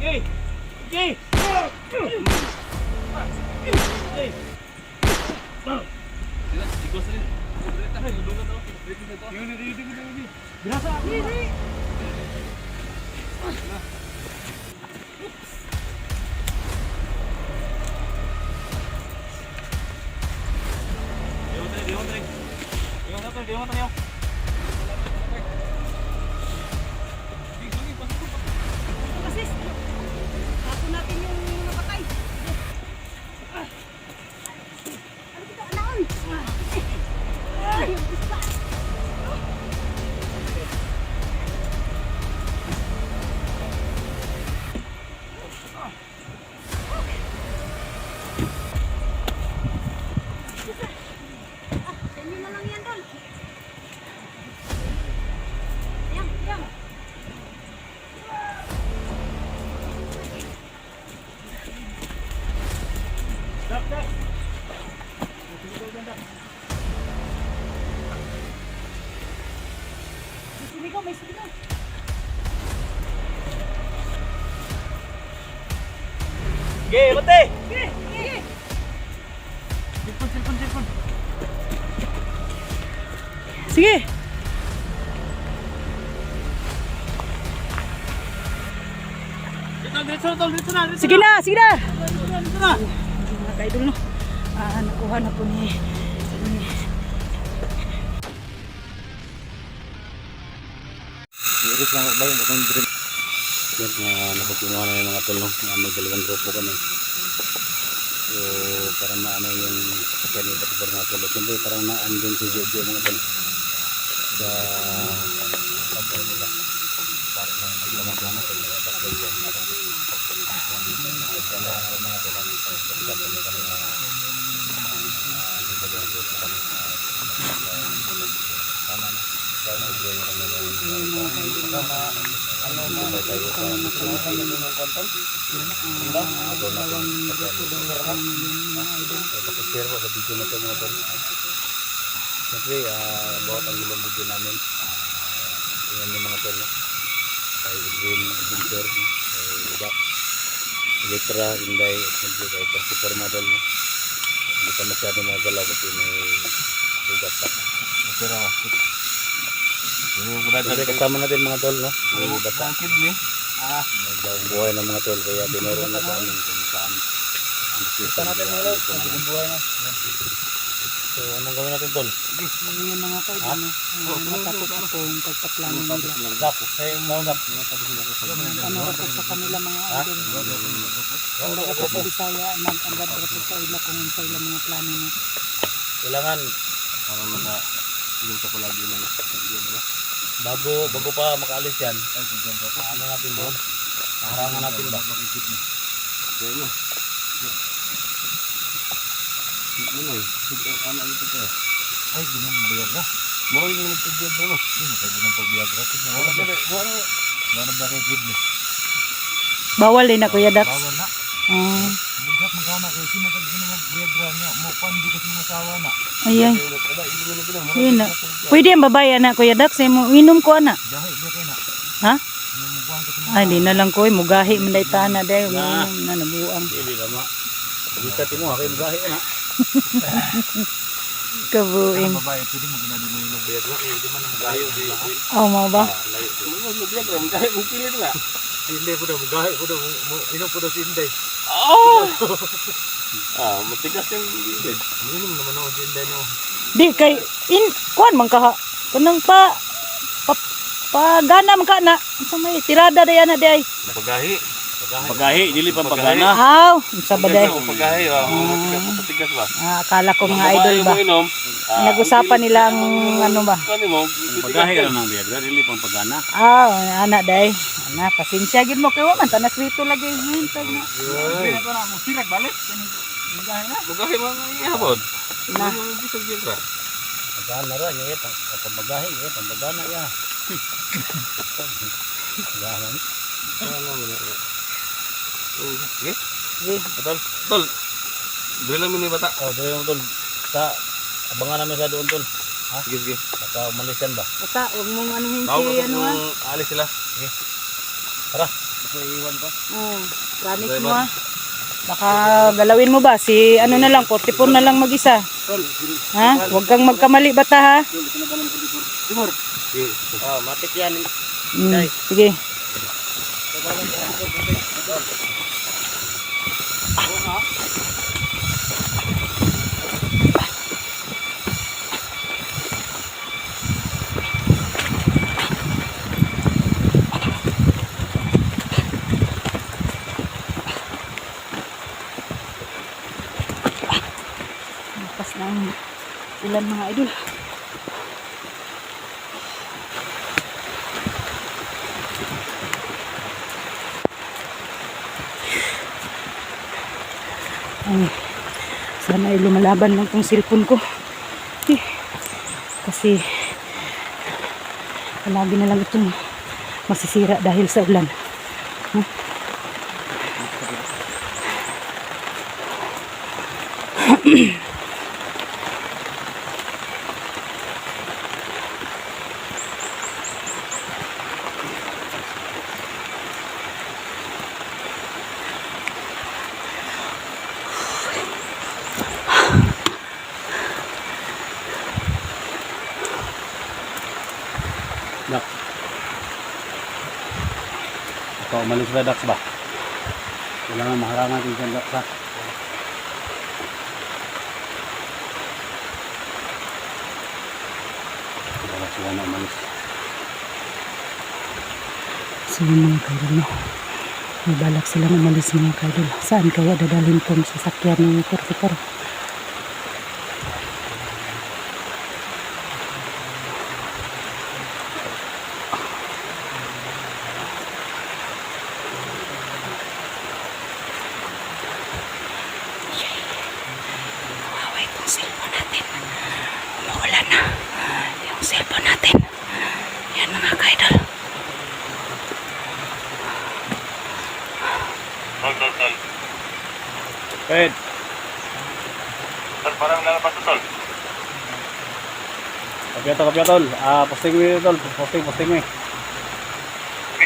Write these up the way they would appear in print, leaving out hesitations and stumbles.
Okay. Okay. Berasa aku. Ako natin yung napatay. Ano kita naon? Ay, isa. Sa inyo na lang yan, Dol. Yan, yan. Dak. May sumigaw. Sige, mati. Sige, sige. Telepon. Sige. Dito na. Sige na, sige na. Dito na. Mga kaidol, no? Nakuha na po ni Iris lang ba yung butong drink? Yan na napagkinuha na yung mga tulong na magdalawang grupo kami. So para maano yung sakyan yung patipor mga tulong. Siyempre parang naandun si Jojo mga tulong sa kapal nila. Parang maglamang lang natin mga bakal yan. Nagkala ng mga tulong. Kapal nila kami na magdalawang grupo kami. Tama na. Kaya enjoy kami ng ano ba tayo sa musuhin ng konton? Ako na lang tapos share ko sa video na ito mga tol. Siyempre, bawat ang ilang video namin yan yung mga tol, no? Kay Edwin Adventure, kay Jack, Letra, Inday, at siyempre kay Persifor mga tol, no? Hindi pa masyado mga galaw kasi may sugat pa. Pero kasama natin mga tol, no? May bata. Ang buhay ng mga tol, kaya tinuro na sa amin kung saan ang sisa natin mga tol, ang buhay na. So, anong gawin natin tol? yung mga kaidol, no? Matapos ako yung pagpaplano nila. Dap, sa'yo yung dap. Ano ako sa kanila mga idol. Kung ako sa Bisaya, nag-agad ako sa ila kung sa ila mga plano na. Kailangan, parang naka-ilong ka palagi ng bro. Bago pa makaalis yan, ano natin bro? Harangan natin ba? Kaya mo. Ano ito tayo? Ay, ginang Viagra. Mawag yung nagpag-Viagra mo. Hindi mo kayo ginang pag-Viagra. Wala ba kayo kidney? Bawal din na Kuya Dax. Bawal na. Bugat magkana kayo. Sino ka ginang mag-Viagra niya? Mupan, di kasi mga sawa na. Ayan. Yun na. Pwede ang babae na Kuya Dax. Inom ko ana. Gahi, di kayo na. Ha? Ay, di na lang ko. Mugahi man dahi tana dahil. Uminom na nabuang. Hindi naman. Bikat mo, kayo magahi na. Kabuing. Ang babae, pwede mo ginadi mo yung Viagra. Kaya di man ang magahi. Oh, mo ba? Yung Viagra, magahi mo pilit na. Hindi po daw, magahi po daw. Inom po daw si Inday. Oh! Matigas yung bibig. Inom naman ako si Inday no. Di kay kuan man ka. Kanang pagana man ka na. Sa may tirada day ana day. Pagahi, dili pa pagana. Aw, sa baday. Pagahi, matigas ba? Akala ko mga idol ba. Nag-usapan nila ang ano ba. Pagahi ka lang ng Viagra, dili pang pagana. Anak day. Ana, pasensya gid mo kay wa man tanas rito lagi hintay na. Ito na, musirak balik. Pagahi mo ang ihabod. Na. Pagana ra niya pagahi, pagana ya. Pagana. Tol. Dili lang mini bata. Dili lang tol. Abangan namin sa doon tol. Ha? Sige. Baka umalis yan ba? Basta, huwag mong ano Bago hinti, ano ha? alis sila. Sige. Tara, basta iiwan ko. Promise mo ah. Baka galawin mo ba? Si ano na lang, 44 na lang mag-isa. Ha? Huwag kang magkamali bata ha. Timur. Oh, matik yan. Sige. Lakas ng ulan mga idol. Ay, sana ay lumalaban lang tong cellphone ko. Kasi palagi na lang itong masisira dahil sa ulan. Dak. Ito, umalis ba Dax ba? Kailangan maharangan din sa Dax ha. Wala sila na umalis. So yun mga kaidol, no? May balak silang umalis mga kaidol. Saan kaya dadalhin tong sasakyan ng 44? Kawawa itong cellphone natin. Umuulan na yung cellphone natin. Yan mga kaidol. Tol. Ped, Tol, parang lalabas to, Tol. kapiyatol. Posting mo yun tol. Posting mo.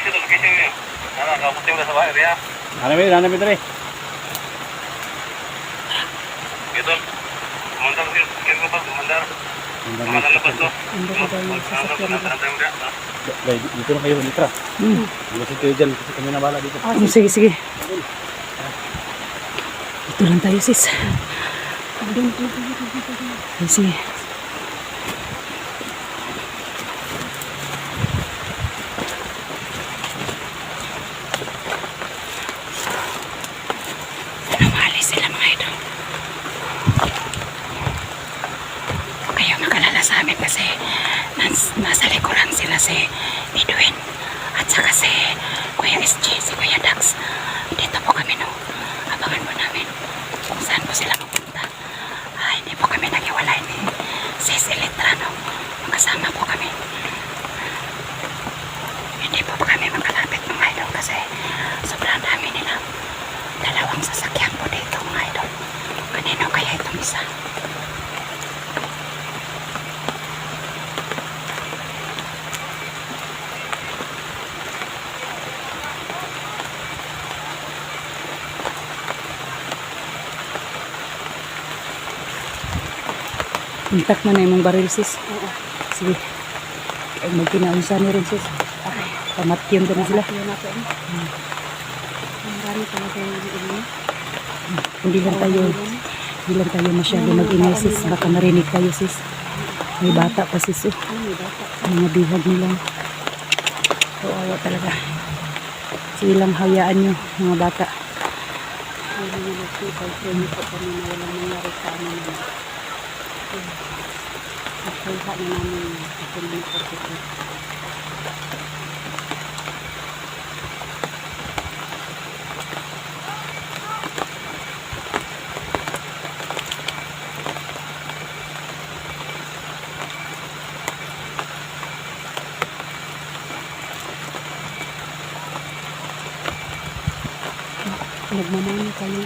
Location niyo. Kapusin mo na sa bahay, Ria. Hanapin dali. Okay, Tol. Kumandar ko yun. Kaya ko pa, kumandar. Kumandar labas to. Hindi ko daw yung sasakyan na. Kumandar mo Ria. Dito na kayo, Litra. Malasig kayo dyan kasi kami na bala dito. Sige. Ito lang tayo sis. Ay, sige. Namali sila mga ito. Huwag kayong magalala sa amin kasi nasa likuran sila si Edwin at saka si Kuya SG, si Kuya Dax. Dito po kami no. Abangan mo namin kung saan po sila mapunta. Hindi po kami nagiwalay ni Sis Eletrano. Magkasama po kami. Hindi po kami magkalapit mga idol kasi sobrang dami nila. Dalawang sasakyan po dito mga idol. Kanino kaya itong isa? Intact mo na yung baril sis. Oo. Sige. Ay, magkinaunsa ni rin sis. Okay. Pamatyon ka na sila. Pamatyon na po. Marami talaga yung ingay. Hindi lang tayo masyado mag-ingay sis. Baka marinig tayo sis. May bata pa sis. May bata. Mga bihag nilang. Kawawa talaga. Sige lang hayaan nyo mga bata. Hindi nyo nagkita. Hindi po kami na walang nangyari sa amin naman. Nagkita na namin ito na pagkita. Nagmamani kayong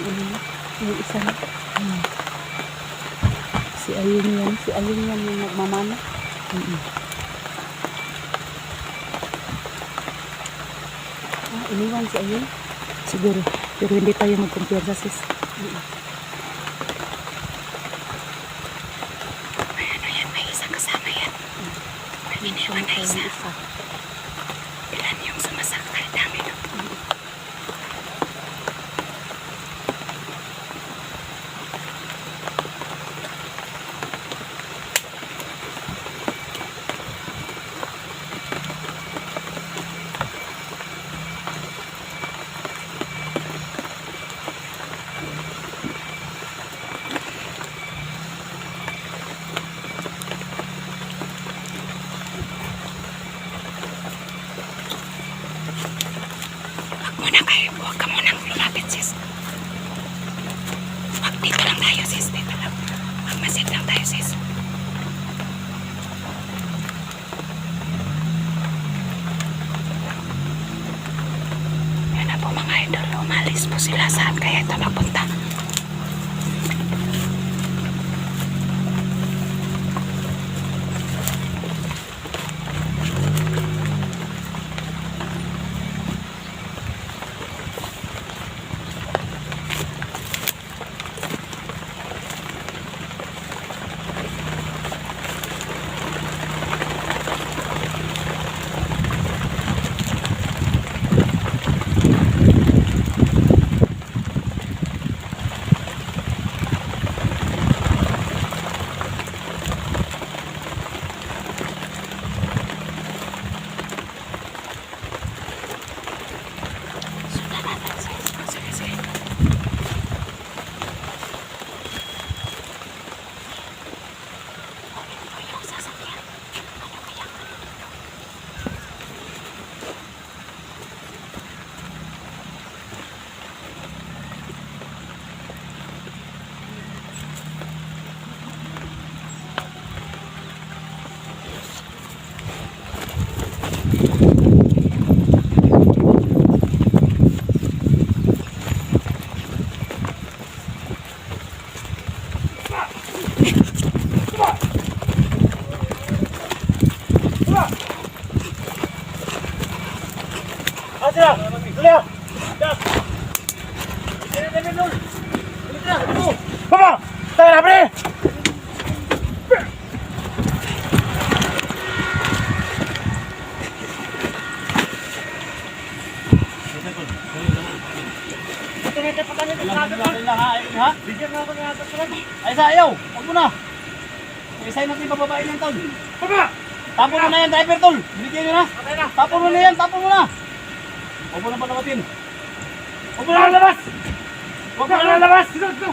yung isa na. Si Ayun yan yung nagmamana. iniwan si Ayun. Siguro. Pero hindi tayo magkumpiyansa sis. Ayan, may isang kasama yan. May iniwan na isa. Ilan yung sumasakay? Dami no? Huwag ka munang lumapit, sis. Huwag dito lang tayo, sis. Dito lang. Huwag masit lang tayo, sis. Yan na po mga idol. Umalis po sila. Saan kaya ito napunta? Asya! Tuloy! Dak! Dali, Lul! Dali na! Ito! Baba! Tayo na, pre! Ay, sa ayaw! Huwag mo na! Isayin natin pababain yan, Tol! Baba! Tapon mo na yan, driver, Tol! Binigyan nyo na! Tapon mo na yan! Tapon mo na! Huwag mo na palabatin! Huwag mo na lalabas! Huwag mo na lalabas! Dito! Dito!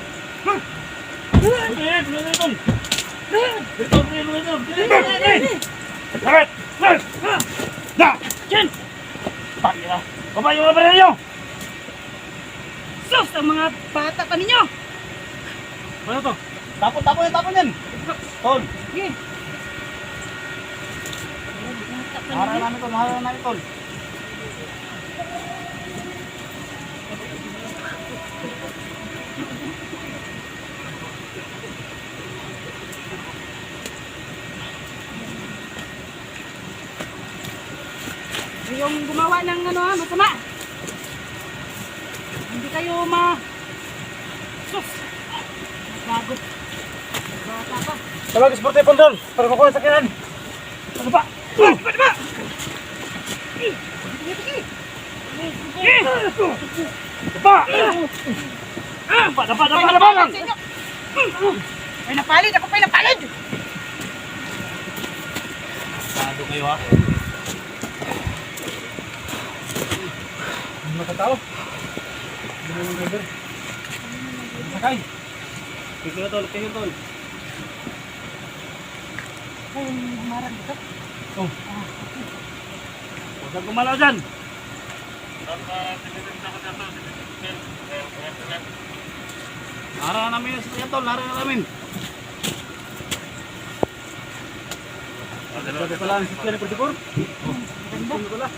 Dito yan! Dito yan, Tol! Dito! Dito! Dito! Sabit! Na! Chin! Pagi na! Baba yung mga baril nyo! Sus! Ang mga bata pa ninyo! Ano to? Tapon! Tapon yan! Tapon yan! Tol! Sige! Naharang namin, Tol! Naharang namin, Tol! Yung gumawa ng masama. Hindi kayo sus! Bagot. Bata pa. Tawag sporte po, Tol! Para makuha sa sakyanan! Ano pa? Diba, diba? Diba! May napalid! Ako pa'y napalid! Sado kayo, ha? Ano matataw? Ano yung driver? Sakay! Tingin na, Tol! Tingin, Tol! Ay, marang dito. Oh! Huwag kang gumalaw dyan! Naharang namin yung sakyan, Tol! Naharang namin! Sabi pala ang sakyan ni Perdipur? Oh! Sabi pala!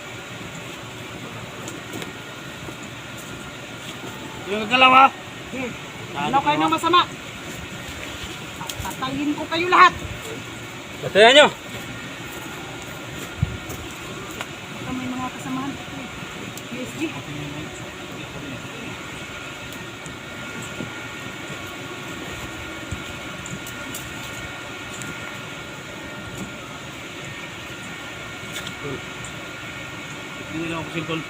Yung nagalaw, ha? Ano kayo ng masama? Tatayin ko kayo lahat. Batayan nyo! Ito may mga kasamahan. Yes, Hindi lang ako sintol.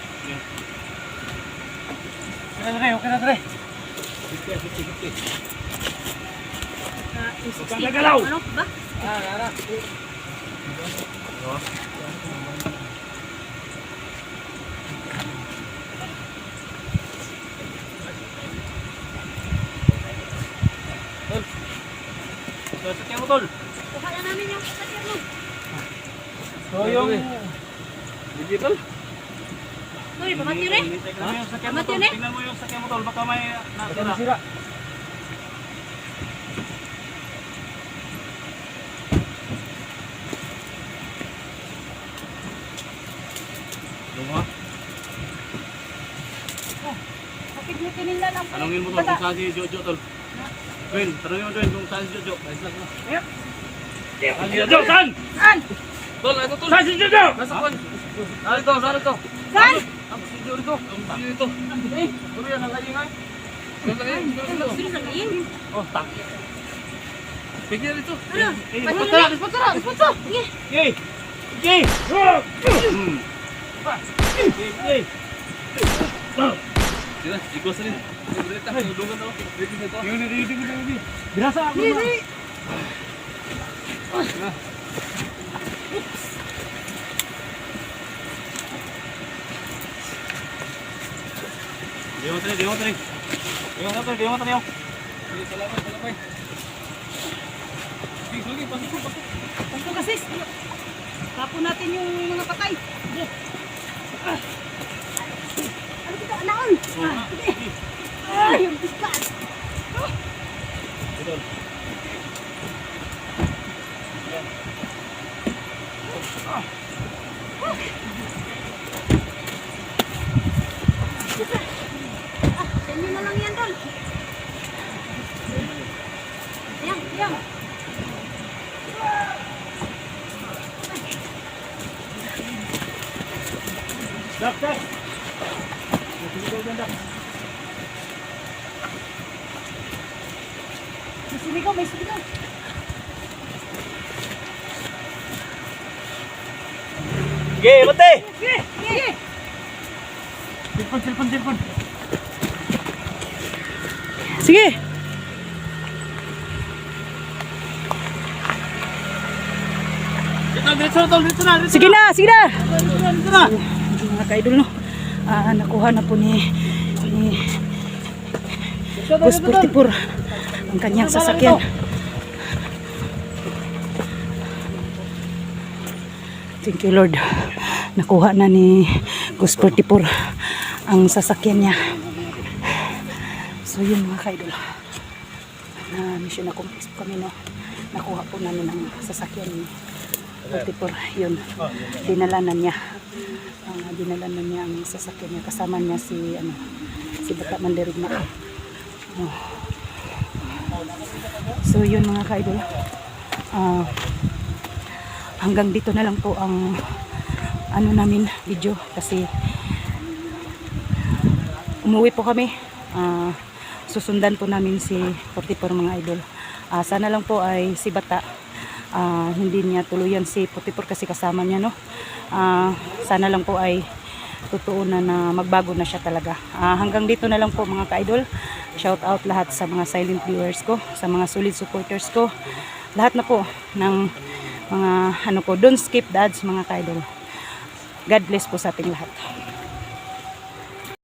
Okay na, Dre. Okay na, Dre. 50. Gagalaw! Ano ba? Sakyan mo, tol. Kuha na namin yung sasakyan mo. So, yung... Digital? Uy, pamatyo rin. Tingnan mo yung sakyan mo, Tama tol. yun eh. Tingnan mo yung sakyan mo, tol. Baka may nasira. Lunga. Bakit mo tinila lang po? Tanungin mo, tol, kung saan si Jojo, tol. Gwen, tanungin mo, Gwen, kung saan si Jojo. Ayun. Saan si Jojo? Saan? Saan? Tol, ito, tol. Saan si Jojo? Nasa kwan. Saan ito? Saan ito? Saan? Ang si Jojo dito. Ang dito. Puro yan, ang kalingan. Sino sa ngayon? Oh, tak. Pigil dito. Ano? Sponsor! Sponsor! Sige. Okay. Okay. Okay. Sila, ikos rin. Berita, tulungan daw. Berita nito. Yun. Birasa ako. Di mo tali. Salapay. Sige, pasok. Tanto kasi. Tapon natin yung mga patay. Sige. Ano kita? Naon? Sige. Ay, yung biskas. Send na lang yan, Tol. Ayan. Dak. May sumigaw. Okay, bate. Sige. Telepon. Sige. Dito na. Sige na. Dito na. Mga kaidol, no? Nakuha na po ni Boss 44 ang kanyang sasakyan. Thank you, Lord. Nakuha na ni Boss 44 ang sasakyan niya. So yun, mga kaidol, na mission accomplishment kami, no? Nakuha po namin ang sasakyan ni 44. Yun, dinalanan niya ang sasakyan niya. Kasama niya si Bata Mandirigma. So yun, mga kaidol, hanggang dito na lang po ang namin video, kasi umuwi po kami. Susundan po namin si 44, mga idol. Sana lang po ay si Bata hindi niya tuluyan si 44 kasi kasama niya, no? Sana lang po ay totoo na magbago na siya talaga. Hanggang dito na lang po, mga ka-idol. Shout out lahat sa mga silent viewers ko, sa mga solid supporters ko, lahat na po ng mga don't skip the ads, mga ka-idol. God bless po sa ating lahat.